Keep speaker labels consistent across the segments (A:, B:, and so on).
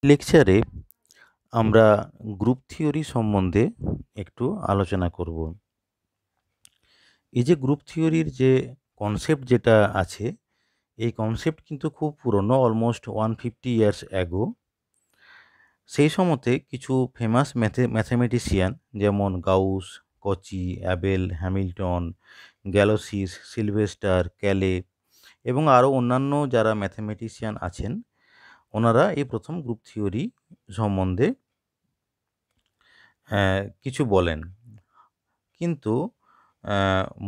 A: লেকচারে আমরা group theory সম্বন্ধে একটু আলোচনা করব। এই যে গ্রুপ থিওরির যে কনসেপ্ট যেটা আছে, এই কনসেপ্ট কিন্তু খুব পুরনো, অলমোস্ট 150 ইয়ার্স অ্যাগো। সেই সময়তে কিছু ফেমাস ম্যাথামেটিশিয়ান যেমন গাউস, কচি, অ্যাবেল, হ্যামিল্টন, গ্যালোসিস, সিলভেস্টার, ক্যালে এবং আরও অন্যান্য যারা ম্যাথামেটিশিয়ান আছেন, ওনারা এই প্রথম গ্রুপ থিওরি সম্বন্ধে কিছু বলেন। কিন্তু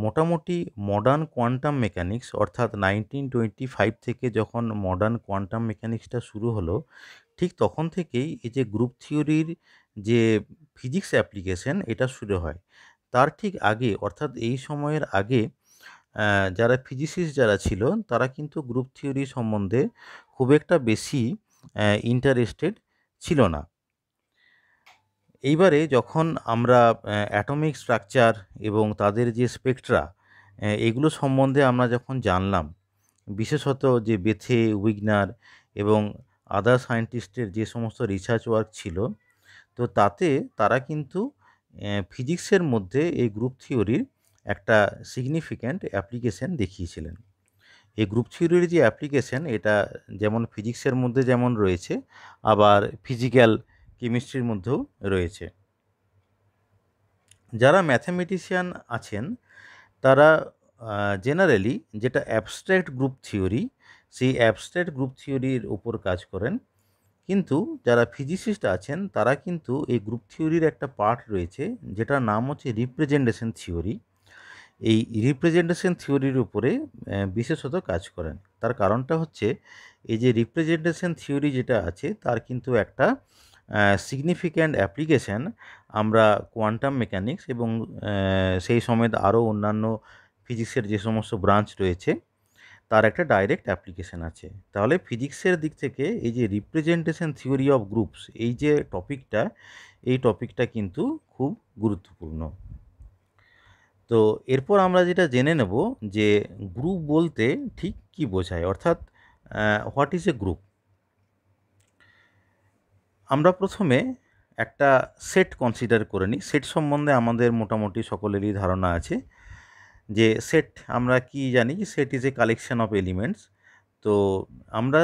A: মোটামুটি মডার্ন কোয়ান্টাম মেকানিক্স অর্থাৎ 1925 থেকে যখন মডার্ন কোয়ান্টাম মেকানিক্সটা শুরু হলো, ঠিক তখন থেকেই এই যে গ্রুপ থিওরির যে ফিজিক্স অ্যাপ্লিকেশন এটা শুরু হয়। তার ঠিক আগে অর্থাৎ এই সময়ের আগে যারা ফিজিসিস্ট যারা ছিল তারা কিন্তু গ্রুপ থিওরি সম্বন্ধে খুব একটা বেশি ইন্টারেস্টেড ছিল না। এইবারে যখন আমরা অ্যাটমিক স্ট্রাকচার এবং তাদের যে স্পেকট্রা এগুলো সম্বন্ধে আমরা যখন জানলাম, বিশেষত যে বেথে, উইগনার এবং আদার সায়েন্টিস্টের যে সমস্ত রিসার্চ ওয়ার্ক ছিল, তো তাতে তারা কিন্তু ফিজিক্সের মধ্যে এই গ্রুপ থিওরির একটা সিগনিফিক্যান্ট অ্যাপ্লিকেশন দেখিয়েছিলেন। এই গ্রুপ থিওরির যে অ্যাপ্লিকেশন এটা যেমন ফিজিক্সের মধ্যে যেমন রয়েছে, আবার ফিজিক্যাল কেমিস্ট্রির মধ্যেও রয়েছে। যারা ম্যাথামেটিশিয়ান আছেন তারা জেনারেলি যেটা অ্যাবস্ট্র্যাক্ট গ্রুপ থিওরি, সেই অ্যাবস্ট্র্যাক্ট গ্রুপ থিওরির উপর কাজ করেন। কিন্তু যারা ফিজিসিস্ট আছেন তারা কিন্তু এই গ্রুপ থিওরির একটা পার্ট রয়েছে যেটার নাম হচ্ছে রিপ্রেজেন্টেশন থিওরি। এই রিপ্রেজেন্টেশন থিওরির উপরে বিশেষত কাজ করেন। তার কারণটা হচ্ছে এই যে রিপ্রেজেন্টেশন থিওরি যেটা আছে তার কিন্তু একটা সিগনিফিক্যান্ট অ্যাপ্লিকেশান আমরা কোয়ান্টাম মেকানিক্স এবং সেই সমেত আরও অন্যান্য ফিজিক্সের যে সমস্ত ব্রাঞ্চ রয়েছে তার একটা ডাইরেক্ট অ্যাপ্লিকেশান আছে। তাহলে ফিজিক্সের দিক থেকে এই যে রিপ্রেজেন্টেশন থিওরি অফ গ্রুপস এই যে টপিকটা, এই টপিকটা কিন্তু খুব গুরুত্বপূর্ণ। তো এরপর আমরা যেটা জেনে নেব যে গ্রুপ বলতে ঠিক কী বোঝায়, অর্থাৎ হোয়াট ইজ এ গ্রুপ। আমরা প্রথমে একটা সেট কনসিডার করে নিই। সেট সম্বন্ধে আমাদের মোটামুটি সকলেরই ধারণা আছে যে সেট আমরা কি জানি, set is a collection of elements. তো আমরা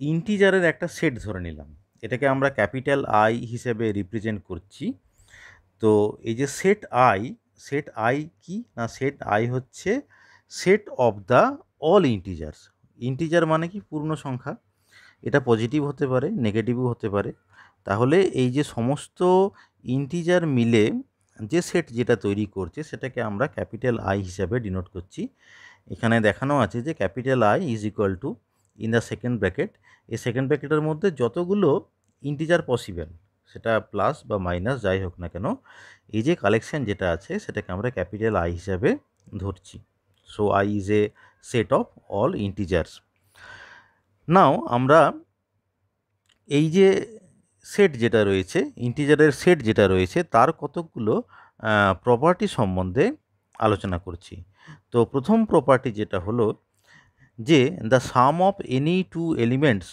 A: ইন্টিজারের একটা সেট ধরে নিলাম, এটাকে আমরা ক্যাপিটাল আই হিসেবে রিপ্রেজেন্ট করছি। তো এই যে সেট আই কি না, সেট আই হচ্ছে set of the all integers. Integer মানে কি পূর্ণ সংখ্যা, এটা পজিটিভ হতে পারে, নেগেটিভও হতে পারে। তাহলে এই যে সমস্ত ইন্টিজার মিলে যে সেট যেটা তৈরি করছে সেটাকে আমরা ক্যাপিটাল আই হিসাবে ডিনোট করছি। এখানে দেখানো আছে যে capital I is equal two in the second bracket, এই সেকেন্ড ব্র্যাকেটের মধ্যে যতগুলো ইন্টিজার পসিবল, সেটা প্লাস বা মাইনাস যাই হোক না কেন, এই যে কালেকশন যেটা আছে সেটাকে আমরা ক্যাপিটাল আই হিসাবে ধরছি। So I is a set of all integers. Now আমরা এই যে সেট যেটা রয়েছে, ইন্টিজারের সেট যেটা রয়েছে তার কতকগুলো প্রপার্টি সম্বন্ধে আলোচনা করছি। তো প্রথম প্রপার্টি যেটা হলো যে the sum of any two elements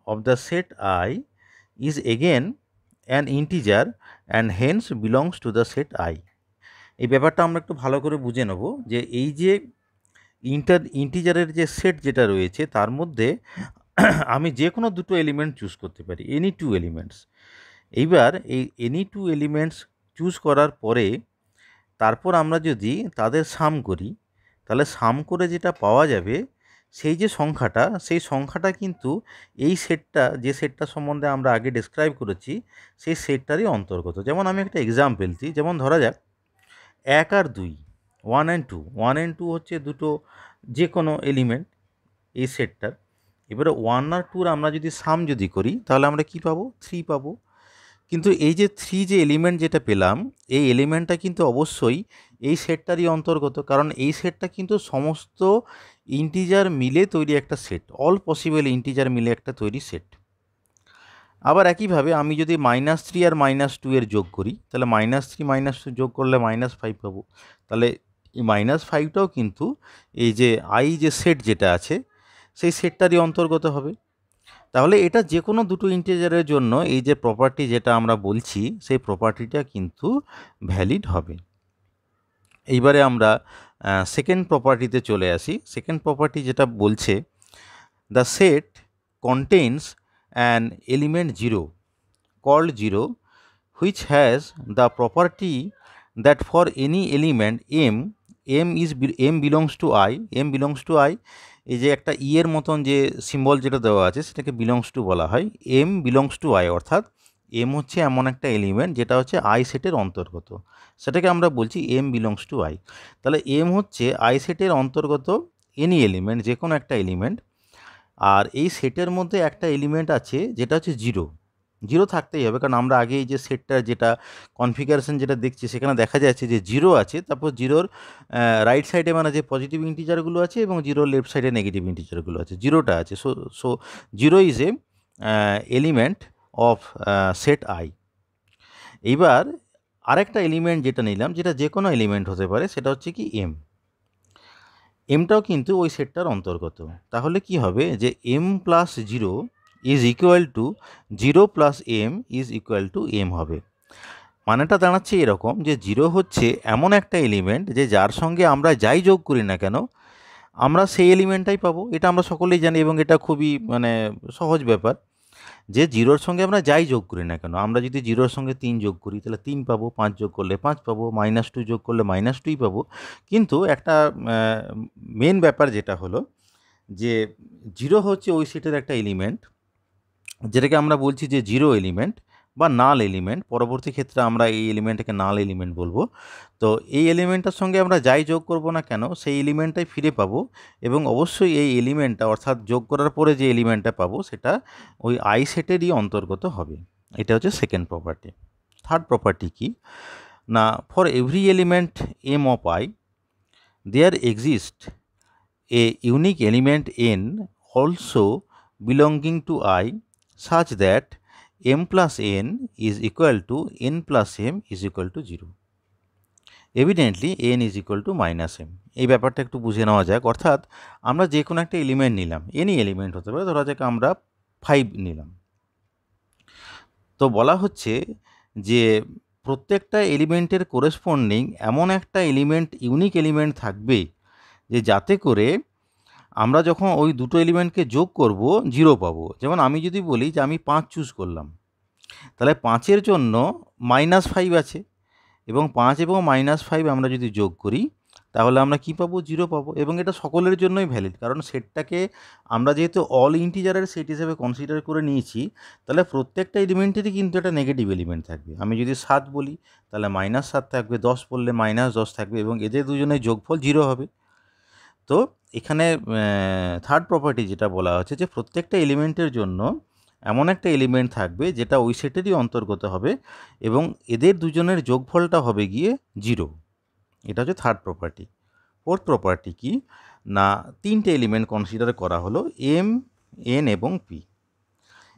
A: of the set I is again an integer and hence belongs to the set I. এই ব্যাপারটা আমরা একটু ভালো করে বুঝে নেব যে এই যে ইন্টিজারের যে সেট যেটা রয়েছে তার মধ্যে আমি যে কোনো দুটো এলিমেন্ট চুজ করতে পারি, এনি টু এলিমেন্টস। এইবার এই এনি টু এলিমেন্টস চুজ করার পরে তারপর আমরা যদি তাদের সাম করি, তাহলে সাম করে যেটা পাওয়া যাবে সেই যে সংখ্যাটা, সেই সংখ্যাটা কিন্তু এই সেটটা, যে সেটটা সম্বন্ধে আমরা আগে ডেসক্রাইব করেছি সেই সেটটারই অন্তর্গত। যেমন আমি একটা এক্সাম্পল দিই, যেমন ধরা যাক 1 আর 2, 1 অ্যান্ড 2, 1 অ্যান্ড 2 হচ্ছে দুটো যে কোনো এলিমেন্ট এই সেটটার। এবারে 1 আর 2 আমরা যদি সাম যদি করি তাহলে আমরা কি পাবো, 3 পাবো। কিন্তু এই যে 3 যে এলিমেন্ট যেটা পেলাম, এই এলিমেন্টটা কিন্তু অবশ্যই এই সেটটারই অন্তর্গত, কারণ এই সেটটা কিন্তু সমস্ত ইন্টিজার মিলে তৈরি একটা সেট, অল পসিবল ইন্টিজার মিলে একটা তৈরি সেট। আবার একইভাবে আমি যদি -3 আর -2 এর যোগ করি, তাহলে -3 -2 যোগ করলে -5 পাবো। তাহলে এই -5টাও কিন্তু এই যে আই যে সেট যেটা আছে সেই সেটটারই অন্তর্গত হবে। তাহলে এটা যে কোনো দুটো ইন্টিজারের জন্য এই যে প্রপার্টি যেটা আমরা বলছি সেই প্রপার্টিটা কিন্তু ভ্যালিড হবে। এইবারে আমরা সেকেন্ড প্রপার্টিতে চলে আসি। সেকেন্ড প্রপার্টি যেটা বলছে the set contains an element 0 called 0 which has the property that for any element m belongs to I, এই যে একটা এর মতন যে সিম্বল যেটা দেওয়া আছে সেটাকে বিলংস টু বলা হয়। m belongs to I অর্থাৎ m হচ্ছে এমন একটা এলিমেন্ট যেটা হচ্ছে I সেটের অন্তর্গত, সেটাকে আমরা বলছি m belongs to I। তাহলে m হচ্ছে I সেটের অন্তর্গত এনি এলিমেন্ট, যে কোনো একটা এলিমেন্ট, আর এই সেটের মধ্যে একটা এলিমেন্ট আছে যেটা হচ্ছে 0 থাকতেই হবে, কারণ আমরা আগে এই যে সেটটা যেটা কনফিগারেশন যেটা দেখছি সেখানে দেখা যাচ্ছে যে 0 আছে, তারপর 0-র রাইট সাইডে মানে যে পজিটিভ ইন্টিজারগুলো আছে এবং 0-র লেফট সাইডে নেগেটিভ ইন্টিজারগুলো আছে, 0টা আছে। So 0 is a element of said I. এইবার আরেকটা এলিমেন্ট যেটা নিলাম, যেটা যে কোনো এলিমেন্ট হতে পারে, সেটা হচ্ছে কি এমটাও কিন্তু ওই সেটটার অন্তর্গত। তাহলে কি হবে যে m plus 0 is equal two 0 plus m is equal two m হবে। মানেটা দাঁড়াচ্ছে এরকম যে 0 হচ্ছে এমন একটা এলিমেন্ট যে যার সঙ্গে আমরা যাই যোগ করি না কেন আমরা সেই এলিমেন্টটাই পাবো। এটা আমরা সকলেই জানি এবং এটা খুবই মানে সহজ ব্যাপার যে 0-র সঙ্গে আমরা যাই যোগ করি না কেন, আমরা যদি 0-র সঙ্গে 3 যোগ করি তাহলে 3 পাবো, 5 যোগ করলে 5 পাবো, -2 যোগ করলে -2ই পাবো। কিন্তু একটা মেন ব্যাপার যেটা হলো যে 0 হচ্ছে ওই সেটের একটা এলিমেন্ট যেটাকে আমরা বলছি যে 0 এলিমেন্ট বা নাল এলিমেন্ট। পরবর্তী ক্ষেত্রে আমরা এই এলিমেন্টটাকে নাল এলিমেন্ট বলবো। তো এই এলিমেন্টটার সঙ্গে আমরা যাই যোগ করব না কেন সেই এলিমেন্টটাই ফিরে পাবো, এবং অবশ্যই এই এলিমেন্টটা অর্থাৎ যোগ করার পরে যে এলিমেন্টটা পাবো সেটা ওই আই সেটেরই অন্তর্গত হবে। এটা হচ্ছে সেকেন্ড প্রপার্টি। থার্ড প্রপার্টি কি না, for every element M of I there exist a unique element n also belonging to I such that m plus n is equal to n plus m is equal to 0. Evidently n is equal to minus m. এই ব্যাপারটা একটু বুঝে নেওয়া যাক। অর্থাৎ আমরা যে কোনো একটা এলিমেন্ট নিলাম, এনি এলিমেন্ট হতে পারে, ধরা যাক আমরা 5 নিলাম। তো বলা হচ্ছে যে প্রত্যেকটা এলিমেন্টের কোরেসপন্ডিং এমন একটা এলিমেন্ট, ইউনিক এলিমেন্ট থাকবে যে যাতে করে আমরা যখন ওই দুটো এলিমেন্টকে যোগ করব 0 পাবো। যেমন আমি যদি বলি যে আমি 5 চুজ করলাম, তাহলে 5-এর জন্য -5 আছে, এবং 5 এবং -5 আমরা যদি যোগ করি তাহলে আমরা কি পাবো, 0 পাবো। এবং এটা সকলের জন্যই ভ্যালিড, কারণ সেটটাকে আমরা যেহেতু অল ইন্টিজারের সেট হিসেবে কনসিডার করে নিয়েছি, তাহলে প্রত্যেকটা এলিমেন্টেরই কিন্তু একটা নেগেটিভ এলিমেন্ট থাকবে। আমি যদি 7 বলি তাহলে -7 থাকবে, 10 বললে -10 থাকবে, এবং এদের দুজনের যোগফল 0 হবে। তো এখানে থার্ড প্রপার্টি যেটা বলা হচ্ছে যে প্রত্যেকটা এলিমেন্টের জন্য এমন একটা এলিমেন্ট থাকবে যেটা ওই সেটেরই অন্তর্গত হবে এবং এদের দুজনের যোগফলটা হবে গিয়ে 0। এটা হচ্ছে থার্ড প্রপার্টি। ফোর্থ প্রপার্টি কি না, তিনটে এলিমেন্ট কনসিডার করা হলো m, n এবং p।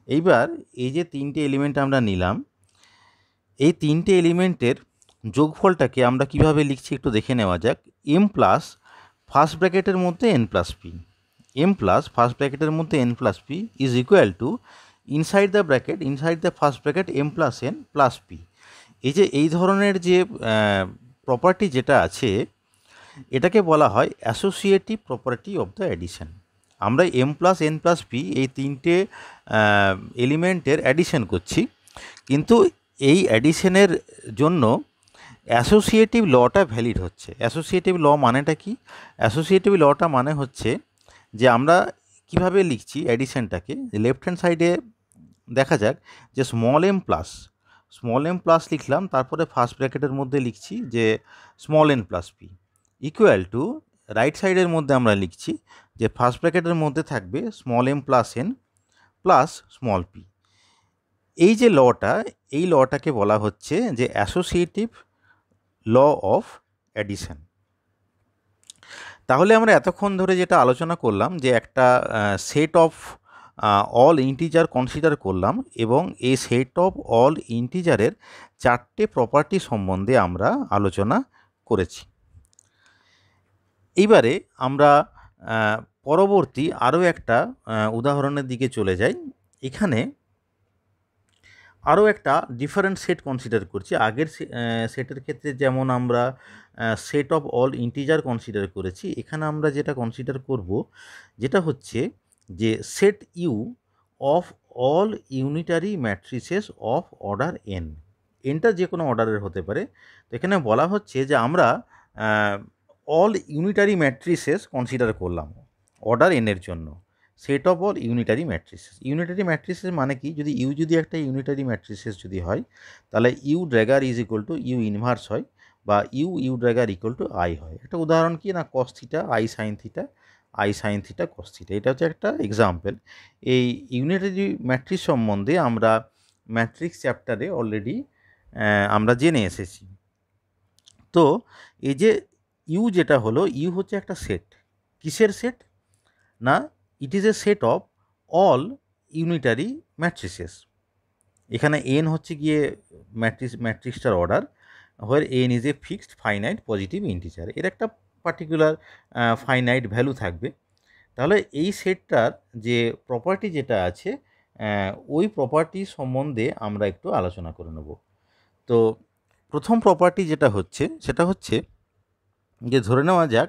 A: এইবার এই যে তিনটে এলিমেন্ট আমরা নিলাম, এই তিনটে এলিমেন্টের যোগফলটাকে আমরা কিভাবে লিখছি একটু দেখে নেওয়া যাক। m প্লাস ফার্স্ট ব্র্যাকেটের মধ্যে n plus P, m plus first ব্র্যাকেটের মধ্যে n plus P is equal two inside the first bracket m plus n plus P. এই যে এই ধরনের যে প্রপার্টি যেটা আছে এটাকে বলা হয় associative property of the addition. আমরা m plus n plus P এই তিনটে এলিমেন্টের অ্যাডিশন করছি, কিন্তু এই অ্যাডিশনের জন্য অ্যাসোসিয়েটিভ লটা ভ্যালিড হচ্ছে। অ্যাসোসিয়েটিভ ল মানেটা কি? অ্যাসোসিয়েটিভ লটা মানে হচ্ছে যে আমরা কিভাবে লিখছি অ্যাডিশনটাকে, লেফট হ্যান্ড সাইডে দেখা যাক যে স্মল এম প্লাস লিখলাম, তারপরে ফার্স্ট ব্র্যাকেটের মধ্যে লিখছি যে small n plus P equal to right সাইডের মধ্যে আমরা লিখছি যে ফার্স্ট ব্র্যাকেটের মধ্যে থাকবে small m plus n plus small p। এই যে লটা, এই লটাকে বলা হচ্ছে যে অ্যাসোসিয়েটিভ ল অফ অ্যাডিশন। তাহলে আমরা এতক্ষণ ধরে যেটা আলোচনা করলাম যে একটা set of all integer consider করলাম, এবং এই সেট অফ অল ইন্টিজারের 4টে প্রপার্টি সম্বন্ধে আমরা আলোচনা করেছি। এইবারে আমরা পরবর্তী আরও একটা উদাহরণের দিকে চলে যাই। এখানে আরও একটা ডিফারেন্ট সেট কনসিডার করছি। আগের সেটের ক্ষেত্রে যেমন আমরা set of all integer consider করেছি, এখানে আমরা যেটা কনসিডার করব যেটা হচ্ছে যে set U of all unitary matrices of order N. এনটা যে কোনো অর্ডারের হতে পারে। তো এখানে বলা হচ্ছে যে আমরা অল ইউনিটারি ম্যাট্রিসেস কনসিডার করলাম অর্ডার এনের জন্য। Set of all unitary matrices. Unitary matrices মানে কি, যদি ইউ যদি একটা ইউনিটারি ম্যাট্রিসেস যদি হয়, তাহলে U dagger is equal to U inverse হয়, বা U dagger equal to I হয়। একটা উদাহরণ কি না, cos theta i sine theta, i sine theta cos theta, এটা হচ্ছে একটা এক্সাম্পল। এই ইউনিটারি ম্যাট্রিক্স সম্বন্ধে আমরা ম্যাট্রিক্স চ্যাপ্টারে অলরেডি আমরা জেনে এসেছি। তো এই যে ইউ যেটা হলো, ইউ হচ্ছে একটা সেট। কিসের সেট না, it is a set of all unitary matrices. এখানে এন হচ্ছে গিয়ে ম্যাট্রিক্সটার order, where N is a fixed finite positive integer. এর একটা পার্টিকুলার ফাইনাইট ভ্যালু থাকবে। তাহলে এই সেটটার যে প্রপার্টি যেটা আছে, ওই প্রপার্টি সম্বন্ধে আমরা একটু আলোচনা করে নেব। তো প্রথম প্রপার্টি যেটা হচ্ছে সেটা হচ্ছে যে ধরে নেওয়া যাক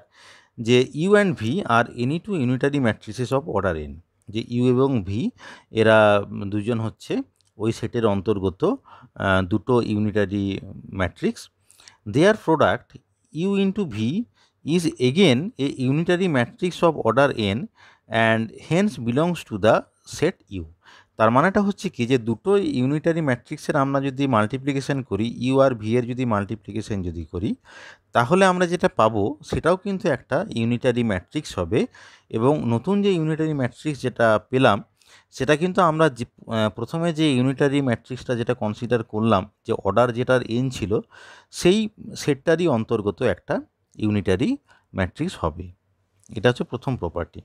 A: যে U and V are any two unitary matrices of order N. যে ইউ এবং ভি এরা দুজন হচ্ছে ওই সেটের অন্তর্গত দুটো unitary matrix. Their product U into V is again a unitary matrix of order N and hence belongs to the set U. তার মানেটা হচ্ছে কি, যে দুটো ইউনিটারি ম্যাট্রিক্সের আমরা যদি মাল্টিপ্লিকেশন করি, ইউ আর ভি এর যদি মাল্টিপ্লিকেশন যদি করি, তাহলে আমরা যেটা পাবো সেটাও কিন্তু একটা ইউনিটারি ম্যাট্রিক্স হবে। এবং নতুন যে ইউনিটারি ম্যাট্রিক্স যেটা পেলাম, সেটা কিন্তু আমরা যে প্রথমে যে ইউনিটারি ম্যাট্রিক্সটা যেটা কনসিডার করলাম, যে অর্ডার যেটার এন ছিল, সেই সেটটারই অন্তর্গত একটা ইউনিটারি ম্যাট্রিক্স হবে। এটা হচ্ছে প্রথম প্রপার্টি।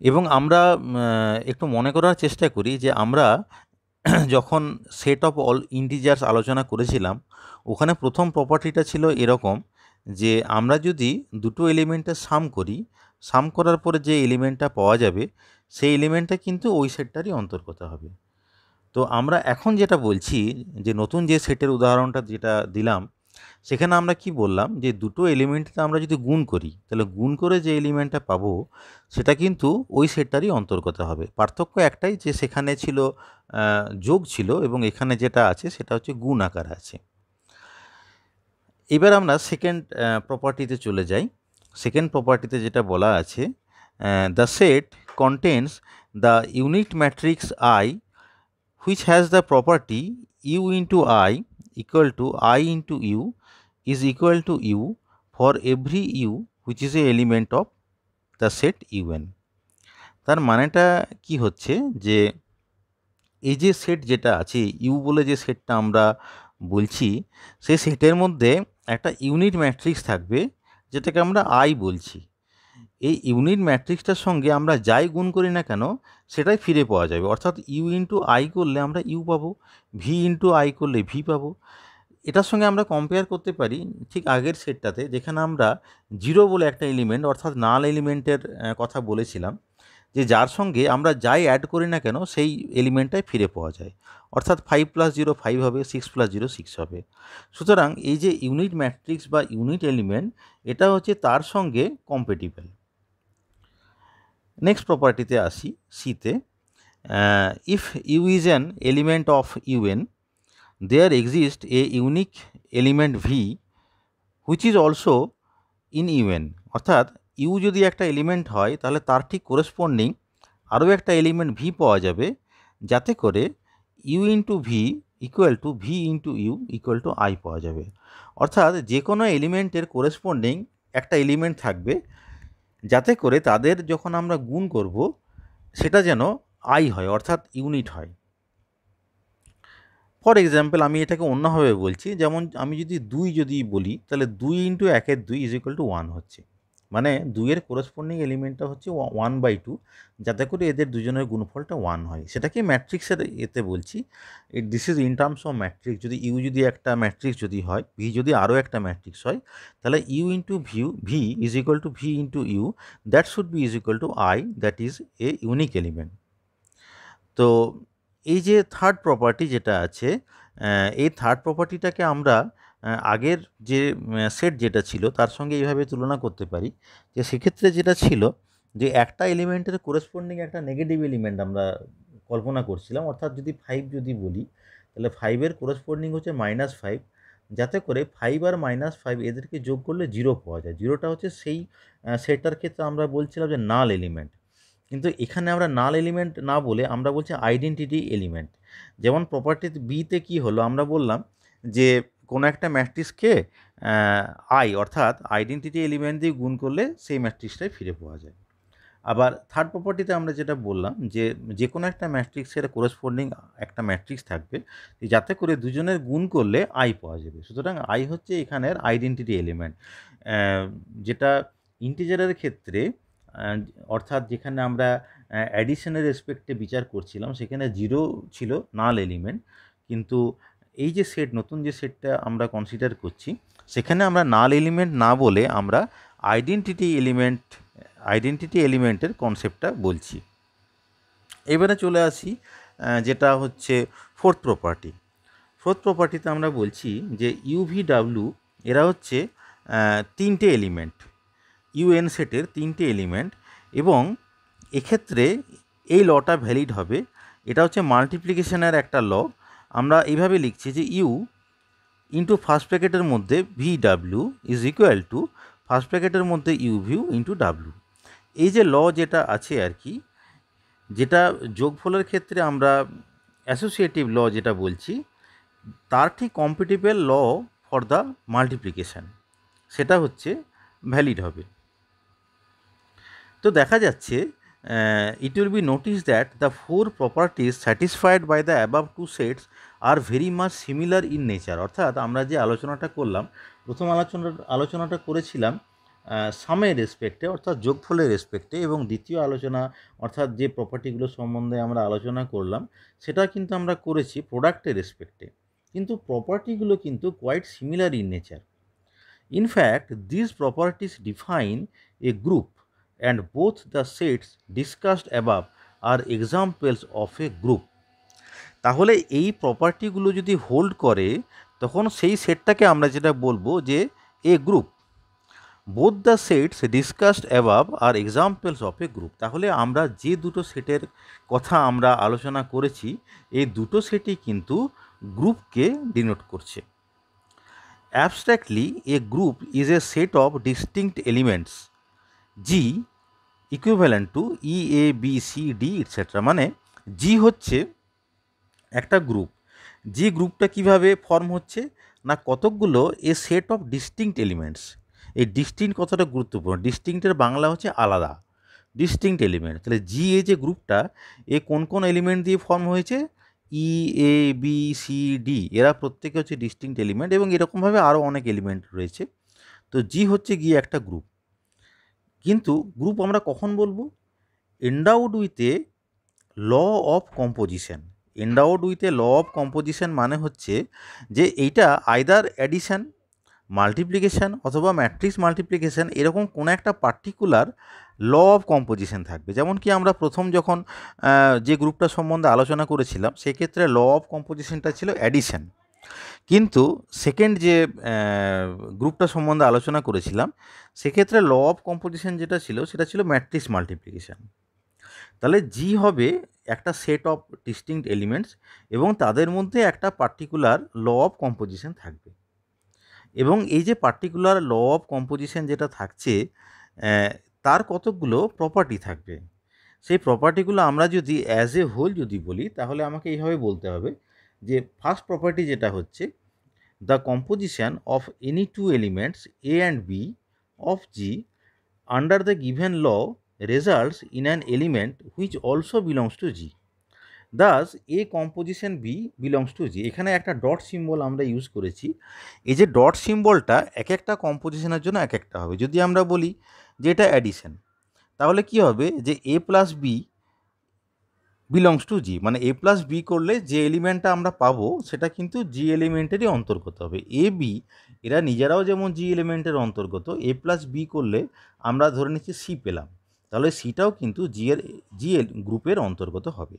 A: এবং আমরা একটু মনে করার চেষ্টা করি যে আমরা যখন সেট অফ অল ইন্টিজার্স আলোচনা করেছিলাম, ওখানে প্রথম প্রপার্টিটা ছিল এরকম যে আমরা যদি দুটো এলিমেন্টের সাম করি, সাম করার পরে যে এলিমেন্টটা পাওয়া যাবে, সেই এলিমেন্টটা কিন্তু ওই সেটটারই অন্তর্গত হবে। তো আমরা এখন যেটা বলছি, যে নতুন যে সেটের উদাহরণটা যেটা দিলাম, সেখানে আমরা কি বললাম, যে দুটো এলিমেন্টটা আমরা যদি গুণ করি, তাহলে গুণ করে যে এলিমেন্টটা পাবো সেটা কিন্তু ওই সেটটারই অন্তর্গত হবে। পার্থক্য একটাই, যে সেখানে ছিল যোগ ছিল এবং এখানে যেটা আছে সেটা হচ্ছে গুণ আকার আছে। এবার আমরা সেকেন্ড প্রপার্টিতে চলে যাই। সেকেন্ড প্রপার্টিতে যেটা বলা আছে, the set contains the unit matrix I which has the property u into I equal to I into u is equal to u for every u which is a element of the set un. তার মানেটা কি হচ্ছে, যে এই যে set যেটা আছে, you বলে যে সেটটা আমরা বলছি, সেই সেটের মধ্যে একটা ইউনিট ম্যাট্রিক্স থাকবে যেটাকে আমরা আই বলছি। এই ইউনিট ম্যাট্রিক্সটার সঙ্গে আমরা যাই গুণ করি না কেন, সেটাই ফিরে পাওয়া যাবে। অর্থাৎ ইউ ইন্টু আই করলে আমরা ইউ পাবো, ভি ইন্টু আই করলে ভি পাবো। এটার সঙ্গে আমরা কম্পেয়ার করতে পারি ঠিক আগের সেটটাতে, যেখানে আমরা জিরো বলে একটা এলিমেন্ট, অর্থাৎ নাল এলিমেন্টের কথা বলেছিলাম, যে যার সঙ্গে আমরা যাই অ্যাড করি না কেন সেই এলিমেন্টটাই ফিরে পাওয়া যায়। অর্থাৎ 5 + 0 5 হবে, 6 + 0 6 হবে। সুতরাং এই যে ইউনিট ম্যাট্রিক্স বা ইউনিট এলিমেন্ট, এটা হচ্ছে তার সঙ্গে কম্পেটিবল। নেক্সট প্রপার্টিতে আসি, সিতে। If U is an element of UN, there exist a unique element V which is also in UN. অর্থাৎ ইউ যদি একটা এলিমেন্ট হয়, তাহলে তার ঠিক করেসপন্ডিং আরও একটা এলিমেন্ট ভি পাওয়া যাবে, যাতে করে U into V equal to V into U equal to I পাওয়া যাবে। অর্থাৎ যে কোনো এলিমেন্টের করেসপন্ডিং একটা এলিমেন্ট থাকবে, যাতে করে তাদের যখন আমরা গুণ করব সেটা যেন আই হয়, অর্থাৎ ইউনিট হয়। ফর এক্সাম্পল, আমি এটাকে অন্যভাবে বলছি, যেমন আমি যদি 2 যদি বলি, তাহলে 2 ইন্টু 1 2 ইজ ইকুয়াল টু 1 হচ্ছে, মানে 2 এর কোরসপন্ডিং এলিমেন্টটা হচ্ছে 1/2, যাতে করে এদের দুজনের গুণফলটা 1 হয়। সেটাকে ম্যাট্রিক্সের এতে বলছি। This is in terms of matrix. যদি ইউ যদি একটা ম্যাট্রিক্স যদি হয়, ভি যদি আরও একটা ম্যাট্রিক্স হয়, তাহলে U into V is equal to V into U, that should be is equal to I, that is a unique element. তো এই যে থার্ড প্রপার্টি যেটা আছে, এই থার্ড প্রপার্টিটাকে আমরা আগের যে সেট যেটা ছিল তার সঙ্গে এইভাবে তুলনা করতে পারি যে সেক্ষেত্রে যেটা ছিল যে একটা এলিমেন্টের কোরেসপন্ডিং একটা নেগেটিভ এলিমেন্ট আমরা কল্পনা করছিলাম, অর্থাৎ যদি 5 যদি বলি তাহলে 5-এর কোরেসপন্ডিং হচ্ছে -5, যাতে করে 5 আর -5 এদেরকে যোগ করলে 0 পাওয়া যায়। 0টা হচ্ছে সেই সেটটার ক্ষেত্রে আমরা বলছিলাম যে নাল এলিমেন্ট, কিন্তু এখানে আমরা নাল এলিমেন্ট না বলে আমরা বলছি আইডেন্টিটি এলিমেন্ট। যেমন প্রপার্টি বিতে কি হলো, আমরা বললাম যে কোনো একটা ম্যাট্রিক্সকে আই অর্থাৎ আইডেন্টিটি এলিমেন্ট দিয়ে গুণ করলে সেই ম্যাট্রিক্সটাই ফিরে পাওয়া যায়। আবার থার্ড প্রপার্টিতে আমরা যেটা বললাম যে যে কোনো একটা ম্যাট্রিক্সের কোরেসপন্ডিং একটা ম্যাট্রিক্স থাকবে যাতে করে দুজনের গুণ করলে আই পাওয়া যাবে। সুতরাং আই হচ্ছে এখানের আইডেন্টিটি এলিমেন্ট, যেটা ইন্টিজারের ক্ষেত্রে অর্থাৎ যেখানে আমরা অ্যাডিশনের রেসপেক্টে বিচার করছিলাম সেখানে 0 ছিল নাল এলিমেন্ট, কিন্তু এই যে সেট নতুন যে সেটটা আমরা কনসিডার করছি সেখানে আমরা নাল এলিমেন্ট না বলে আমরা আইডেন্টিটি এলিমেন্টের কনসেপ্টটা বলছি। এবারে চলে আসি যেটা হচ্ছে ফোর্থ প্রপার্টি। ফোর্থ প্রপার্টিতে আমরা বলছি যে ইউভিডাব্লিউ এরা হচ্ছে তিনটে এলিমেন্ট, ইউএন সেটের তিনটে এলিমেন্ট, এবং এক্ষেত্রে এই লটা ভ্যালিড হবে। এটা হচ্ছে মাল্টিপ্লিকেশনের একটা ল। আমরা এইভাবে লিখছি যে ইউ ইন্টু ফার্স্ট ব্র্যাকেটের মধ্যে VW is equal two first ব্র্যাকেটের মধ্যে ইউভিউ ইন্টু ডাব্লিউ। এই যে ল যেটা আছে আর কি, যেটা যোগফলের ক্ষেত্রে আমরা অ্যাসোসিয়েটিভ ল যেটা বলছি, তার ঠিক কম্পিটিবল ল ফর দ্য মাল্টিপ্লিকেশান, সেটা হচ্ছে ভ্যালিড হবে। তো দেখা যাচ্ছে it will be noticed that the four properties satisfied by the above two sets are very much similar in nature। অর্থাৎ আমরা যে আলোচনাটা করলাম, প্রথম আলোচনাটা করেছিলাম সামের রেসপেক্টে অর্থাৎ যোগফলের রেসপেক্টে, এবং দ্বিতীয় আলোচনা অর্থাৎ যে প্রপার্টিগুলো সম্বন্ধে আমরা আলোচনা করলাম সেটা কিন্তু আমরা করেছি প্রোডাক্টের রেসপেক্টে, কিন্তু প্রপার্টিগুলো কিন্তু quite similar in nature. In fact, these properties define a group, and both the sets discussed above are examples of a group। তাহলে এই প্রপার্টিগুলো যদি হোল্ড করে তখন সেই সেটটাকে আমরা যেটা বলবো যে a group. Both the sets discussed above are examples of a group. তাহলে আমরা যে দুটো সেটের কথা আমরা আলোচনা করেছি এই দুটো সেটই কিন্তু গ্রুপকে ডিনোট করছে। Abstractly, a group is a set of distinct elements G equivalent to E, A, B, C, D, etc. মানে G হচ্ছে একটা গ্রুপ। যে গ্রুপটা কিভাবে ফর্ম হচ্ছে না, কতকগুলো এ সেট অফ ডিস্টিংক্ট এলিমেন্টস। এই ডিস্টিংক্ট কতটা গুরুত্বপূর্ণ, ডিস্টিংক্টের বাংলা হচ্ছে আলাদা, ডিস্টিংক্ট এলিমেন্ট। তাহলে জি এ যে গ্রুপটা এ কোন কোন এলিমেন্ট দিয়ে ফর্ম হয়েছে, ই, এ, বি, সি, ডি, এরা প্রত্যেকে হচ্ছে ডিস্টিংক্ট এলিমেন্ট, এবং এরকমভাবে আরও অনেক এলিমেন্ট রয়েছে। তো জি হচ্ছে গিয়ে একটা গ্রুপ। কিন্তু গ্রুপ আমরা কখন বলবো, endowed with a law of composition. Endowed with a law of composition মানে হচ্ছে যে এইটা আইদার অ্যাডিশন, মাল্টিপ্লিকেশান অথবা ম্যাট্রিক্স মাল্টিপ্লিকেশান, এরকম কোনো একটা পার্টিকুলার ল অফ কম্পোজিশন থাকবে। যেমন কি আমরা প্রথম যখন যে গ্রুপটা সম্বন্ধে আলোচনা করেছিলাম সেক্ষেত্রে ল অফ কম্পোজিশনটা ছিল অ্যাডিশন, কিন্তু সেকেন্ড যে গ্রুপটা সম্বন্ধে আলোচনা করেছিলাম সেক্ষেত্রে ল অফ কম্পোজিশন যেটা ছিল সেটা ছিল ম্যাট্রিক্স মাল্টিপ্লিকেশান। তাহলে জি হবে একটা সেট অফ ডিস্টিংক্ট এলিমেন্টস এবং তাদের মধ্যে একটা পার্টিকুলার ল অফ কম্পোজিশন থাকবে, এবং এই যে পার্টিকুলার ল অফ কম্পোজিশন যেটা থাকছে তার কতকগুলো প্রপার্টি থাকবে। সেই প্রপার্টিগুলো আমরা যদি অ্যাজ এ হোল যদি বলি তাহলে আমাকে এইভাবে বলতে হবে যে ফার্স্ট প্রপার্টি যেটা হচ্ছে the composition of any two elements A and B of G under the given law results in an element which also belongs to G. Thus, A composition B belongs to G. এখানে একটা dot symbol আমরা use করেছি। এই যে dot সিম্বলটা এক একটা কম্পোজিশনের জন্য এক একটা হবে। যদি আমরা বলি যে এটা অ্যাডিশন, তাহলে কি হবে যে A plus B belongs to G, মানে এ প্লাস বি করলে যে এলিমেন্টটা আমরা পাবো সেটা কিন্তু জি এলিমেন্টেরই অন্তর্গত হবে। এ বি এরা নিজেরাও যেমন জি এলিমেন্টের অন্তর্গত, এ প্লাস বি করলে আমরা ধরে নিচ্ছি সি পেলাম, তাহলে সিটাও কিন্তু জি গ্রুপের অন্তর্গত হবে।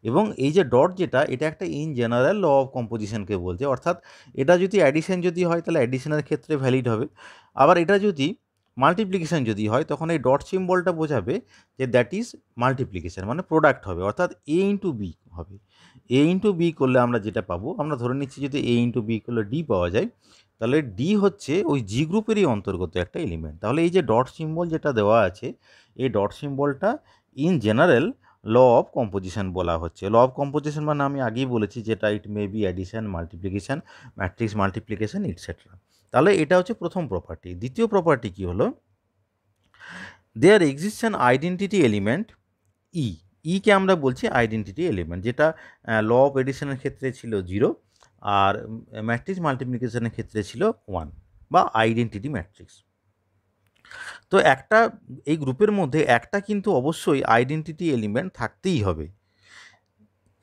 A: এবং এই যে ডট যেটা, এটা একটা ইন জেনারেল ল অফ কম্পোজিশনকে বলছে, অর্থাৎ এটা যদি অ্যাডিশন যদি হয় তাহলে অ্যাডিশনের ক্ষেত্রে ভ্যালিড হবে। আবার এটা যদি মাল্টিপ্লিকেশান যদি হয় তখন এই ডট সিম্বলটা বোঝাবে যে দ্যাট ইজ মাল্টিপ্লিকেশান, মানে প্রোডাক্ট হবে, অর্থাৎ এ ইন্টু বি হবে। এ ইন্টু বি করলে আমরা যেটা পাবো, আমরা ধরে নিচ্ছি যদি এ ইন্টু বি করলে ডি পাওয়া যায়, তাহলে ডি হচ্ছে ওই জি গ্রুপেরই অন্তর্গত একটা এলিমেন্ট। তাহলে এই যে ডট সিম্বল যেটা দেওয়া আছে, এই ডট সিম্বলটা in general law of composition বলা হচ্ছে। ল অফ কম্পোজিশন মানে আমি আগেই বলেছি যেটা it may be addition, multiplication, matrix multiplication etcetera. তাহলে এটা হচ্ছে প্রথম প্রপার্টি। দ্বিতীয় প্রপার্টি কি হলো, there exist an identity element E. ইকে আমরা বলছি আইডেন্টিটি এলিমেন্ট, যেটা ল অফ এডিশনের ক্ষেত্রে ছিল 0 আর ম্যাট্রিক্স মাল্টিপ্লিকেশনের ক্ষেত্রে ছিল 1 বা আইডেন্টিটি ম্যাট্রিক্স। তো এই গ্রুপের মধ্যে একটা কিন্তু অবশ্যই আইডেন্টিটি এলিমেন্ট থাকতেই হবে।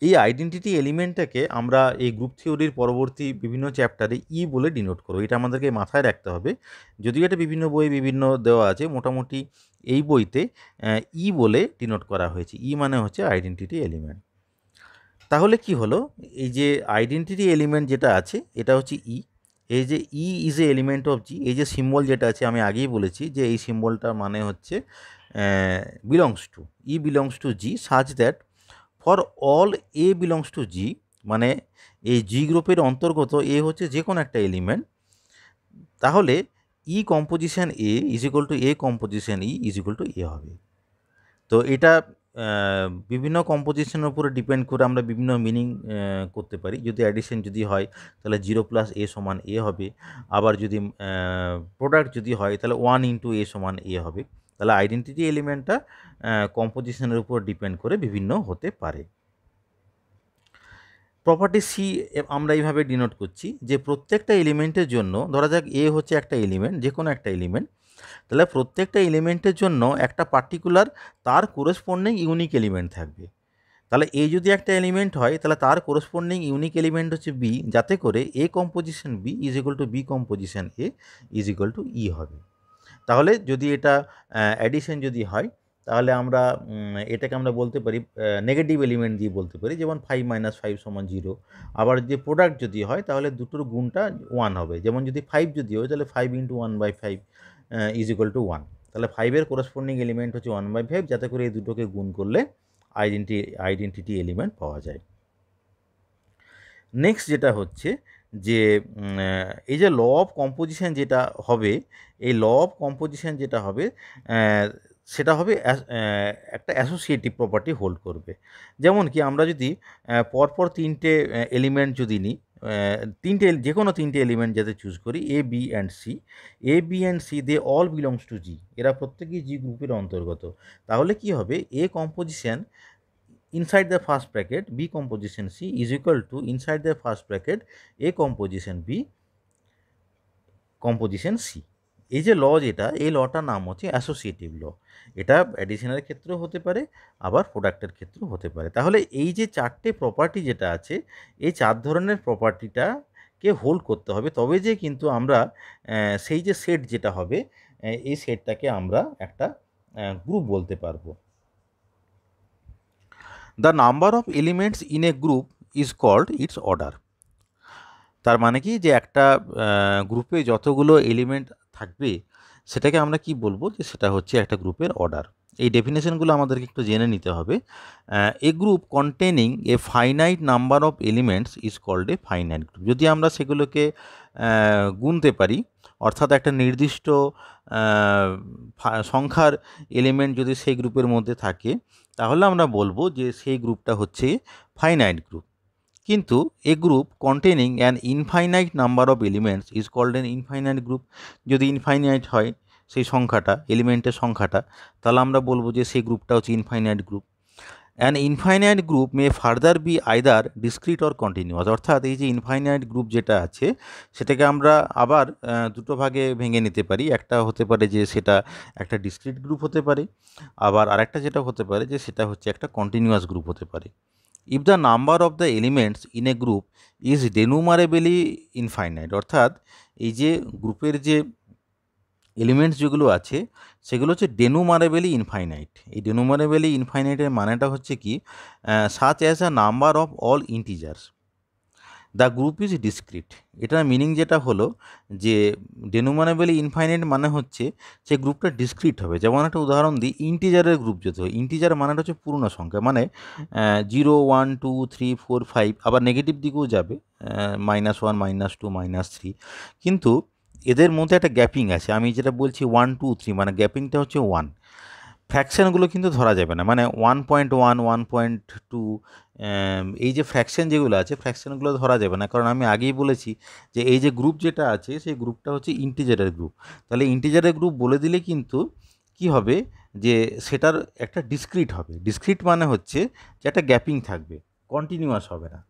A: এই আইডেন্টিটি এলিমেন্টটাকে আমরা এই গ্রুপ থিওরির পরবর্তী বিভিন্ন চ্যাপ্টারে ই বলে ডিনোট করব। এটা আমাদেরকে মাথায় রাখতে হবে, যদিও এটা বিভিন্ন বই বিভিন্ন দেওয়া আছে, মোটামুটি এই বইতে ই বলে ডিনোট করা হয়েছে। ই মানে হচ্ছে আইডেন্টিটি এলিমেন্ট। তাহলে কি হলো, এই যে আইডেন্টিটি এলিমেন্ট যেটা আছে এটা হচ্ছে ই। এই যে ই ইজ এ এলিমেন্ট অফ জি, এই যে সিম্বল যেটা আছে আমি আগেই বলেছি যে এই সিম্বলটার মানে হচ্ছে belongs to, E belongs to G such that for all A belongs to G, মানে এই জি গ্রুপের অন্তর্গত এ হচ্ছে যে কোনো একটা এলিমেন্ট, তাহলে E composition A is equal to A composition E is equal to A হবে। তো এটা বিভিন্ন কম্পোজিশনের উপরে ডিপেন্ড করে আমরা বিভিন্ন মিনিং করতে পারি। যদি অ্যাডিশন যদি হয় তাহলে 0 প্লাস এ সমান এ হবে, আবার যদি প্রোডাক্ট যদি হয় তাহলে 1 ইন্টু এ সমান এ হবে। তাহলে আইডেন্টিটি এলিমেন্টটা কম্পোজিশনের উপর ডিপেন্ড করে বিভিন্ন হতে পারে। প্রপার্টি সি আমরা এইভাবে ডিনোট করছি যে প্রত্যেকটা এলিমেন্টের জন্য, ধরা যাক এ হচ্ছে একটা এলিমেন্ট, যে কোনো একটা এলিমেন্ট, তাহলে প্রত্যেকটা এলিমেন্টের জন্য একটা পার্টিকুলার তার কোরেসপন্ডিং ইউনিক এলিমেন্ট থাকবে। তাহলে এ যদি একটা এলিমেন্ট হয় তাহলে তার কোরেসপন্ডিং ইউনিক এলিমেন্ট হচ্ছে বি, যাতে করে A composition B is equal to B composition A is equal to E হবে। তাহলে যদি এটা অ্যাডিশন যদি হয় তাহলে আমরা এটাকে আমরা বলতে পারি নেগেটিভ এলিমেন্ট দিয়ে বলতে পারি, যেমন 5 - 5 = 0। আবার যে প্রোডাক্ট যদি হয় তাহলে দুটোর গুণটা 1 হবে, যেমন যদি 5 যদি হয় তাহলে 5 × 1/5 ইজ ইকুয়াল টু 1। তাহলে 5-এর কোরেসপন্ডিং এলিমেন্ট হচ্ছে 1/5, যাতে করে এই দুটোকে গুণ করলে আইডেন্টিটি এলিমেন্ট পাওয়া যায়। নেক্সট যেটা হচ্ছে যে এই যে ল অফ কম্পোজিশন যেটা হবে, এই ল অফ কম্পোজিশন যেটা হবে সেটা হবে একটা অ্যাসোসিয়েটিভ প্রপার্টি হোল্ড করবে। যেমন কি আমরা যদি পরপর তিনটে এলিমেন্ট যদি নিই, যে কোনো তিনটে এলিমেন্ট যাতে চুজ করি, A B and C, they all belongs to G, এরা প্রত্যেকেই জি গ্রুপের অন্তর্গত। তাহলে কি হবে, A composition inside the first bracket B composition C is equal to inside the first bracket A composition B composition C। এই যে ল যেটা, এই লটার নাম হচ্ছে অ্যাসোসিয়েটিভ ল। এটা অ্যাডিশনের ক্ষেত্রেও হতে পারে, আবার প্রোডাক্টের ক্ষেত্রেও হতে পারে। তাহলে এই যে চারটে প্রপার্টি যেটা আছে, এই 4 ধরনের প্রপার্টিটাকে হোল্ড করতে হবে, তবে যে কিন্তু আমরা সেই যে সেট যেটা হবে, এই সেটটাকে আমরা একটা গ্রুপ বলতে পারবো। The number of elements in a group is called its order. তার মানে কি, যে একটা গ্রুপে যতগুলো এলিমেন্ট থাকবে সেটাকে আমরা কি বলবো, যে সেটা হচ্ছে একটা গ্রুপের অর্ডার। এই ডেফিনেশনগুলো আমাদেরকে একটু জেনে নিতে হবে। A group containing a finite number of elements is called a finite group. যদি আমরা সেগুলোকে গুনতে পারি, অর্থাৎ একটা নির্দিষ্ট সংখ্যার এলিমেন্ট যদি সেই গ্রুপের মধ্যে থাকে, তাহলে আমরা বলবো যে সেই গ্রুপটা হচ্ছে ফাইনাইট গ্রুপ। কিন্তু a group containing an infinite number of elements is called an infinite group. যদি ইনফাইনাইট হয় সেই সংখ্যাটা, এলিমেন্টের সংখ্যাটা, তাহলে আমরা বলবো যে সেই গ্রুপটা হচ্ছে infinite group. An infinite group may further be either discrete or continuous. অর্থাৎ এই যে ইনফাইনাইট গ্রুপ যেটা আছে সেটাকে আমরা আবার দুটো ভাগে ভেঙে নিতে পারি। একটা হতে পারে যে সেটা একটা ডিসক্রিট গ্রুপ হতে পারে, আবার আরেকটা যেটা হতে পারে যে সেটা হচ্ছে একটা কন্টিনিউয়াস গ্রুপ হতে পারে। If the number of the elements in a group is denumerably infinite, অর্থাৎ এই যে গ্রুপের যে এলিমেন্টস যেগুলো আছে সেগুলো হচ্ছে ডেনুমারেবলি ইনফাইনাইট। এই ডেনুমারেবলি ইনফাইনাইটের মানেটা হচ্ছে কি, such as a number of all integers the group is discrete. এটার মিনিং যেটা হলো যে ডেনুমারেবলি ইনফাইনাইট মানে হচ্ছে যে গ্রুপটা ডিসক্রিট হবে। যেমন একটা উদাহরণ দিই, ইন্টিজারের গ্রুপ যদি হয়, ইন্টিজার মানেটা হচ্ছে পূর্ণ সংখ্যা, মানে 0 1 2 3 4 5, আবার নেগেটিভ দিকেও যাবে, -1 -2 -3, কিন্তু এদের মধ্যে একটা গ্যাপিং আছে। আমি যেটা বলছি 1 2 3, মানে গ্যাপিংটা হচ্ছে 1। ফ্র্যাকশানগুলো কিন্তু ধরা যাবে না, মানে 1.1 1.2, এই যে ফ্র্যাকশান যেগুলো আছে ফ্র্যাকশানগুলো ধরা যাবে না, কারণ আমি আগেই বলেছি যে এই যে গ্রুপ যেটা আছে সেই গ্রুপটা হচ্ছে ইন্টিজারের গ্রুপ। তাহলে ইন্টিজারের গ্রুপ বলে দিলে কিন্তু কি হবে, যে সেটার একটা ডিসক্রিট হবে। ডিসক্রিট মানে হচ্ছে যে একটা গ্যাপিং থাকবে, কন্টিনিউয়াস হবে না।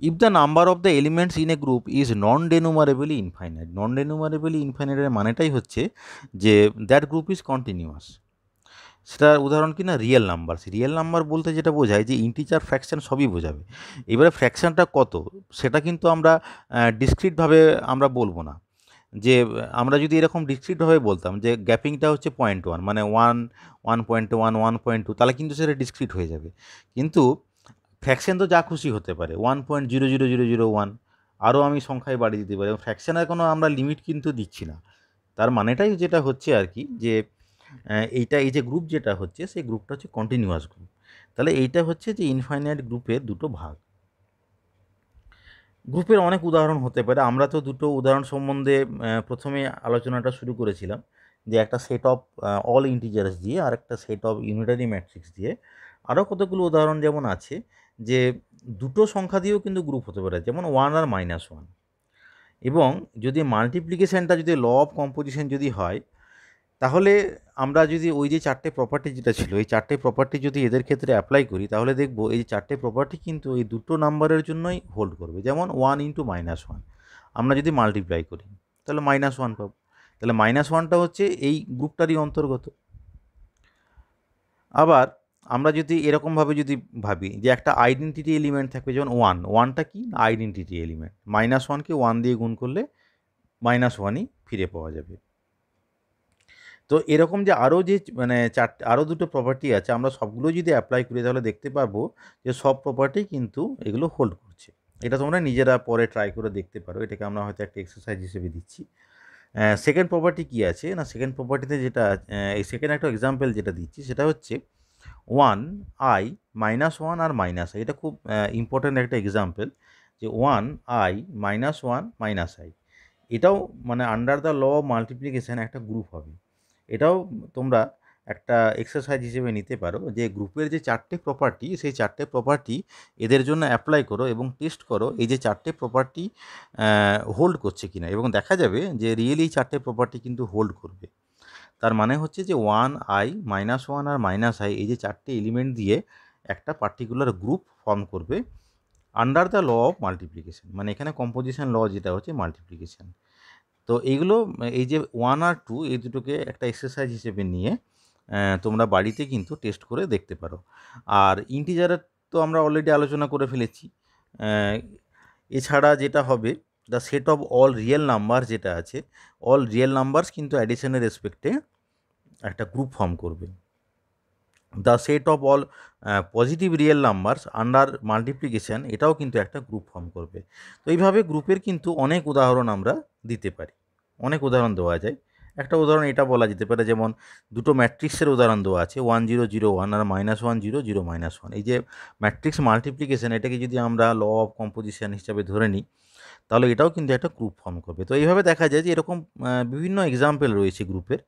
A: If the number of the elements in a group is non denumerably infinite, non denumerably ইনফাইনাইটের মানেটাই হচ্ছে যে দ্যাট গ্রুপ ইজ কন্টিনিউয়াস। সেটার উদাহরণ কি না, রিয়েল নাম্বার। রিয়েল নাম্বার বলতে যেটা বোঝায় যে ইন্টিজার ফ্র্যাকশান সবই বোঝাবে। এবারে ফ্র্যাকশানটা কত সেটা কিন্তু আমরা ডিসক্রিটভাবে আমরা বলবো না। যে আমরা যদি এরকম ডিসক্রিটভাবে বলতাম যে গ্যাপিংটা হচ্ছে 0.1, মানে 1 1.1 1.2, তাহলে কিন্তু সেটা ডিসক্রিট হয়ে যাবে। কিন্তু ফ্র্যাকশান তো যা খুশি হতে পারে, 1.00001, আরও আমি সংখ্যায় বাড়িয়ে দিতে পারি। ফ্র্যাকশানের কোনো আমরা লিমিট কিন্তু দিচ্ছি না। তার মানেটাই যেটা হচ্ছে আর কি, যে এই যে গ্রুপ যেটা হচ্ছে সেই গ্রুপটা হচ্ছে কন্টিনিউয়াস গ্রুপ। তাহলে এইটা হচ্ছে যে ইনফাইনাইট গ্রুপের দুটো ভাগ। গ্রুপের অনেক উদাহরণ হতে পারে। আমরা তো দুটো উদাহরণ সম্বন্ধে প্রথমে আলোচনাটা শুরু করেছিলাম, যে একটা সেট অফ অল ইন্টিজার্স দিয়ে আর একটা সেট অফ ইউনিটারি ম্যাট্রিক্স দিয়ে। আরও কতগুলো উদাহরণ যেমন আছে যে দুটো সংখ্যা দিয়েও কিন্তু গ্রুপ হতে পারে, যেমন 1 আর -1। এবং যদি মাল্টিপ্লিকেশানটা যদি ল অফ কম্পোজিশন যদি হয়, তাহলে আমরা যদি ওই যে চারটে প্রপার্টি যেটা ছিল, এই চারটে প্রপার্টি যদি এদের ক্ষেত্রে অ্যাপ্লাই করি, তাহলে দেখব এই চারটে প্রপার্টি কিন্তু এই দুটো নাম্বারের জন্যই হোল্ড করবে। যেমন 1 × -1, আমরা যদি মাল্টিপ্লাই করি তাহলে -1 পাবো। তাহলে -1টা হচ্ছে এই গ্রুপটারই অন্তর্গত। আবার আমরা যদি এরকমভাবে যদি ভাবি যে একটা আইডেন্টিটি এলিমেন্ট থাকবে, যেমন 1টা কি, আইডেন্টিটি এলিমেন্ট। -1কে 1 দিয়ে গুণ করলে -1ই ফিরে পাওয়া যাবে। তো এরকম যে আরও যে মানে আরও দুটো প্রপার্টি আছে, আমরা সবগুলো যদি অ্যাপ্লাই করি তাহলে দেখতে পারবো যে সব প্রপার্টি কিন্তু এগুলো হোল্ড করছে। এটা তোমরা নিজেরা পরে ট্রাই করে দেখতে পারো, এটাকে আমরা হয়তো একটা এক্সারসাইজ হিসেবে দিচ্ছি। সেকেন্ড প্রপার্টি কী আছে না, সেকেন্ড প্রপার্টিতে যেটা এই সেকেন্ড একটা এক্সাম্পল যেটা দিচ্ছি সেটা হচ্ছে 1i -1 আর -i। এটা খুব ইম্পর্ট্যান্ট একটা এক্সাম্পল, যে 1i -1 -i, এটাও মানে under the law of multiplication একটা গ্রুপ হবে। এটাও তোমরা একটা এক্সারসাইজ হিসেবে নিতে পারো, যে গ্রুপের যে চারটে প্রপার্টি সেই চারটে প্রপার্টি এদের জন্য অ্যাপ্লাই করো এবং টেস্ট করো এই যে চারটে প্রপার্টি হোল্ড করছে কিনা, এবং দেখা যাবে যে রিয়েলি চারটে প্রপার্টি কিন্তু হোল্ড করবে। তার মানে হচ্ছে যে 1i -1 আর -i এই যে চারটে এলিমেন্ট দিয়ে একটা পার্টিকুলার গ্রুপ ফর্ম করবে under the law of multiplication. মানে এখানে কম্পোজিশন ল যেটা হচ্ছে মাল্টিপ্লিকেশান। তো এইগুলো এই যে 1 আর 2 এই দুটোকে একটা এক্সারসাইজ হিসেবে নিয়ে তোমরা বাড়িতে কিন্তু টেস্ট করে দেখতে পারো। আর ইন্টিজারের তো আমরা অলরেডি আলোচনা করে ফেলেছি। এছাড়া যেটা হবে, the set of all real number যেটা আছে, অল রিয়েল নাম্বারস কিন্তু অ্যাডিশনের রেসপেক্টে একটা গ্রুপ ফর্ম করবে। The set of all positive real numbers under multiplication, এটাও কিন্তু একটা গ্রুপ ফর্ম করবে। তো এইভাবে গ্রুপের কিন্তু অনেক উদাহরণ আমরা দিতে পারি, অনেক উদাহরণ দেওয়া যায়। একটা উদাহরণ এটা বলা যেতে পারে, যেমন দুটো ম্যাট্রিক্সের উদাহরণ দেওয়া আছে, 1 0 0 1 আর -1 0 0 -1। এই যে ম্যাট্রিক্স মাল্টিপ্লিকেশান, এটাকে যদি আমরা ল অফ কম্পোজিশন হিসাবে ধরে নিই, তাহলে এটাও কিন্তু একটা গ্রুপ ফর্ম করবে। তো এইভাবে দেখা যায় যে এরকম বিভিন্ন এক্সাম্পল রয়েছে গ্রুপের।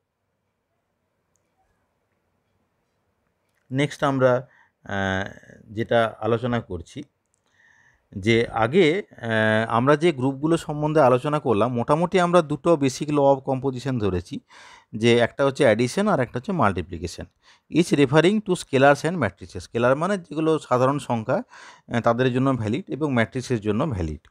A: নেক্সট আমরা যেটা আলোচনা করছি, যে আগে আমরা যে গ্রুপগুলো সম্বন্ধে আলোচনা করলাম, মোটামুটি আমরা দুটো বেসিক ল অফ কম্পোজিশন ধরেছি, যে একটা হচ্ছে অ্যাডিশন আর একটা হচ্ছে multiplication. Which referring to scalars and matrices. Scalar মানে যেগুলো সাধারণ সংখ্যা তাদের জন্য ভ্যালিড, এবং ম্যাট্রিসের জন্য valid.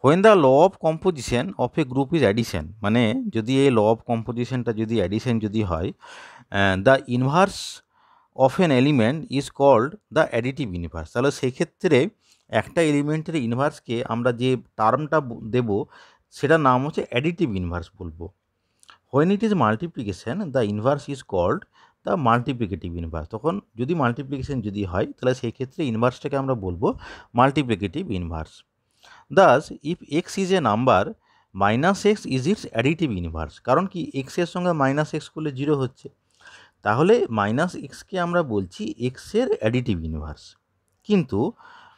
A: When the law of composition of a group is addition, মানে যদি এই ল অফ কম্পোজিশনটা যদি অ্যাডিশন যদি হয়, the inverse of an element is called the additive inverse. তাহলে সেই ক্ষেত্রে একটা এলিমেন্টের ইনভার্সকে আমরা যে টার্মটা দেব সেটার নাম হচ্ছে অ্যাডিটিভ ইনভার্স বলবো। When it is multiplication the inverse is called the multiplicative inverse. তখন যদি মাল্টিপ্লিকেশন যদি হয় তাহলে সেই ক্ষেত্রে ইনভার্সটাকে আমরা বলবো multiplicative inverse. Das if x is a number minus x is it's additive inverse. কারণ কি এক্সের সঙ্গে মাইনাস এক্স করলে 0 হচ্ছে, তাহলে মাইনাস এক্সকে আমরা বলছি এক্সের অ্যাডিটিভ ইনভার্স। কিন্তু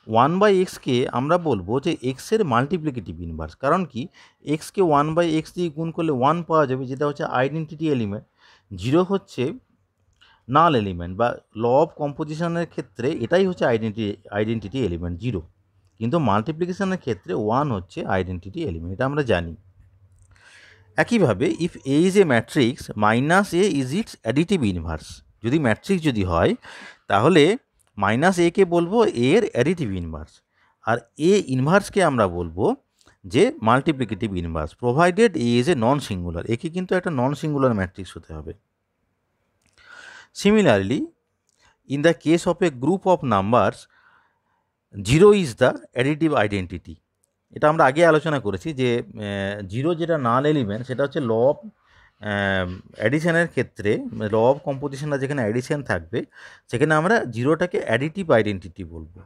A: 1/x-কে আমরা বলবো যে এক্সের মাল্টিপ্লিকেটিভ ইনভার্স। কারণ কি এক্সকে 1/x দিয়ে গুণ করলে 1 পাওয়া যাবে, যেটা হচ্ছে আইডেন্টিটি এলিমেন্ট। 0 হচ্ছে নাল এলিমেন্ট, বা ল অফ কম্পোজিশনের ক্ষেত্রে এটাই হচ্ছে আইডেন্টিটি এলিমেন্ট 0। কিন্তু মাল্টিপ্লিকেশনের ক্ষেত্রে 1 হচ্ছে আইডেন্টিটি এলিমেন্ট, এটা আমরা জানি। একইভাবে if A is a matrix minus A is it's additive inverse. যদি ম্যাট্রিক্স যদি হয় তাহলে মাইনাস একে বলবো এর অ্যাডিটিভ ইনভার্স, আর এ ইনভার্সকে আমরা বলবো যে multiplicative inverse, provided A is a non singular. একে কিন্তু একটা নন সিঙ্গুলার ম্যাট্রিক্স হতে হবে। Similarly in the case of a group of numbers 0 is the additive identity. এটা আমরা আগে আলোচনা করেছি যে 0 যেটা নাল এলিমেন্ট সেটা হচ্ছে ল অফ অ্যাডিশনের ক্ষেত্রে, ল অফ কম্পোজিশনটা যেখানে অ্যাডিশন থাকবে সেখানে আমরা 0টাকে অ্যাডিটিভ আইডেন্টিটি বলবো।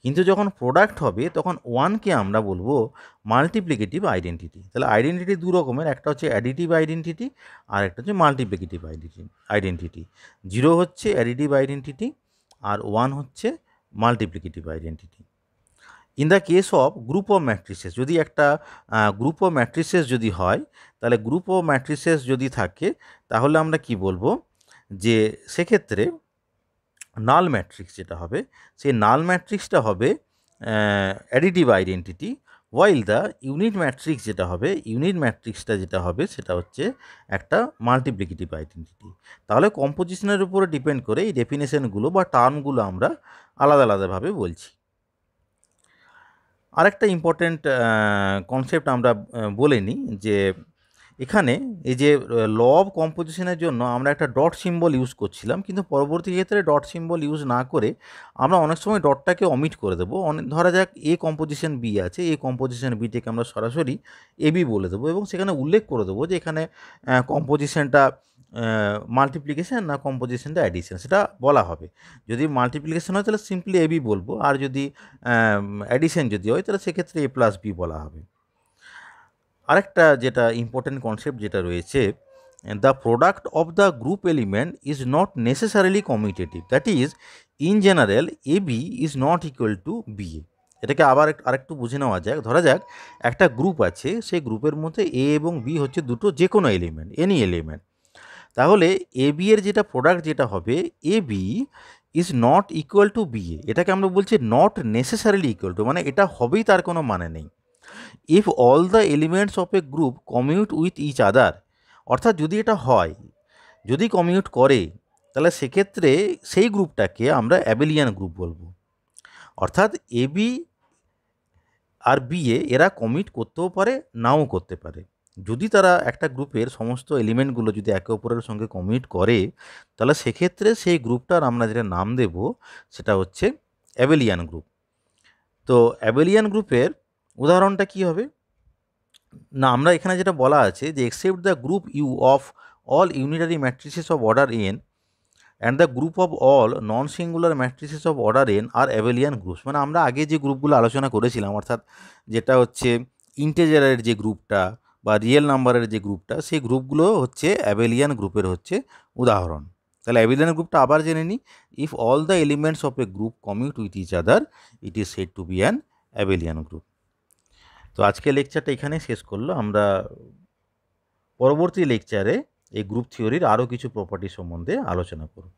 A: কিন্তু যখন প্রোডাক্ট হবে তখন 1কে আমরা বলবো মাল্টিপ্লিকেটিভ আইডেন্টিটি। তাহলে আইডেন্টিটি দু রকমের, একটা হচ্ছে অ্যাডিটিভ আইডেন্টিটি আর একটা হচ্ছে মাল্টিপ্লিকেটিভ আইডেন্টিটি। 0 হচ্ছে অ্যাডিটিভ আইডেন্টিটি আর 1 হচ্ছে multiplicative identity. In the case of group of matrices, যদি একটা গ্রুপ অফ ম্যাট্রিসেস যদি হয়, তাহলে গ্রুপ অফ ম্যাট্রিসেস যদি থাকে তাহলে আমরা কি বলবো যে সেক্ষেত্রে নাল ম্যাট্রিক্স যেটা হবে সেই নাল ম্যাট্রিক্সটা হবে additive identity, while the unit matrix যেটা হবে, ইউনিট ম্যাট্রিক্সটা যেটা হবে সেটা হচ্ছে একটা মাল্টিপ্লিকেটিভ আইডেন্টিটি। তাহলে কম্পোজিশনের উপরে ডিপেন্ড করে এই ডেফিনেশনগুলো বা টার্মগুলো আমরা আলাদা আলাদাভাবে বলছি। আরেকটা ইম্পর্ট্যান্ট কনসেপ্ট আমরা বলে নিই যে এখানে এই যে ল অফ কম্পোজিশনের জন্য আমরা একটা ডট সিম্বল ইউজ করছিলাম, কিন্তু পরবর্তী ক্ষেত্রে ডট সিম্বল ইউজ না করে আমরা অনেক সময় ডটটাকে অমিট করে দেবো। ধরা যাক এ কম্পোজিশন বি আছে, এ কম্পোজিশন বিটাকে আমরা সরাসরি এ বি বলে দেবো এবং সেখানে উল্লেখ করে দেবো যে এখানে কম্পোজিশনটা মাল্টিপ্লিকেশন না কম্পোজিশনটা অ্যাডিশন, সেটা বলা হবে। যদি মাল্টিপ্লিকেশন হয় তাহলে সিম্পলি এ বি বলবো, আর যদি অ্যাডিশন যদি হয় তাহলে সেক্ষেত্রে এ প্লাস বি বলা হবে। আরেকটা যেটা ইম্পর্টেন্ট কনসেপ্ট যেটা রয়েছে, the product of the group element is not necessarily commutative, that is in general A B is not equal to B A. এটাকে আবার আরেকটু বুঝে নেওয়া যাক। ধরা যাক একটা গ্রুপ আছে, সেই গ্রুপের মধ্যে এ এবং বি হচ্ছে দুটো যে কোনো এলিমেন্ট, এনি এলিমেন্ট। তাহলে এ বি এর যেটা প্রোডাক্ট যেটা হবে A B is not equal to B A, এটাকে আমরা বলছি নট নেসেসারিলি ইকুয়াল টু, মানে এটা হবেই তার কোনো মানে নেই। If all the elements of a group commute with each other, অর্থাৎ যদি এটা হয়, যদি কমিউট করে তাহলে সেক্ষেত্রে সেই গ্রুপটাকে আমরা অ্যাবেলিয়ান গ্রুপ বলবো। অর্থাৎ A B R B A এরা কমিট করতেও পারে নাও করতে পারে। যদি তারা একটা গ্রুপের সমস্ত এলিমেন্টগুলো যদি একে অপরের সঙ্গে কমিট করে তাহলে সেক্ষেত্রে সেই গ্রুপটার আমরা যেটা নাম দেব সেটা হচ্ছে অ্যাবেলিয়ান গ্রুপ। তো অ্যাবেলিয়ান গ্রুপের উদাহরণটা কি হবে না, আমরা এখানে যেটা বলা আছে যে except the group U of all unitary matrices of order N and the group of all non singular matrices of order N are abelian groups. মানে আমরা আগে যে গ্রুপগুলো আলোচনা করেছিলাম, অর্থাৎ যেটা হচ্ছে ইন্টেজারের যে গ্রুপটা বা রিয়েল নাম্বারের যে গ্রুপটা, সেই গ্রুপগুলো হচ্ছে অ্যাবেলিয়ান গ্রুপের হচ্ছে উদাহরণ। তাহলে অ্যাবেলিয়ান গ্রুপটা আবার জেনে নিই। If all the elements of a group commute with each other it is said to be an abelian group. তো আজকে লেকচারটা এখানে শেষ করলো। আমরা পরবর্তী লেকচারে এই গ্রুপ থিওরির আরও কিছু প্রপার্টি সম্বন্ধে আলোচনা করব।